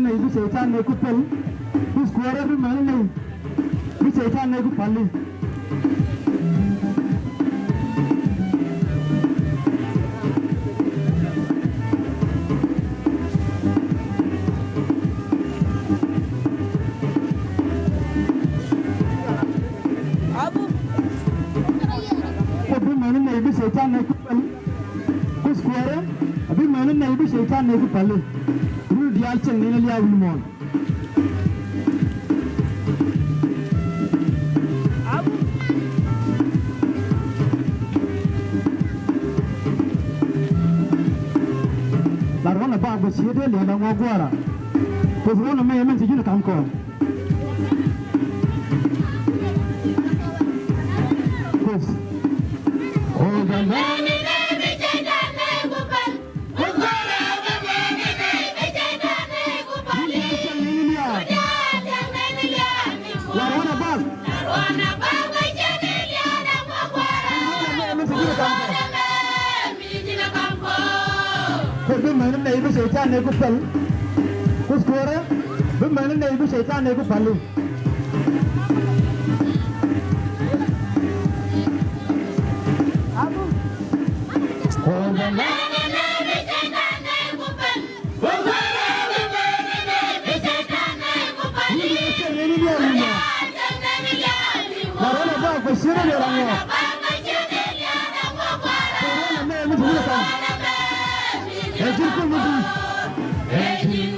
ne bi shaitan ne ku pel bis kuara bi man ne bi shaitan ne ku pali bi man ne bi shaitan ne ku pel bis kuara bi man ne bi shaitan ne ku pali ru dial chen ne liya wilmon Barwana ba go siede le na ngogwara ko vrona me yemen tijina kamko kos o da mani ne be jeda ne gubal gubara ba mani ne be jeda ne gubal Barwana ba go siede le na ngogwara Bi man ne bi shaitan ne ku pel kuskure bi man ne bi shaitan ne ku palu abu o da man ne bi shaitan ne ku pel kuskure bi man ne bi shaitan ne ku palu la rona ba ko sire le rango Ejin ko mudu Ejin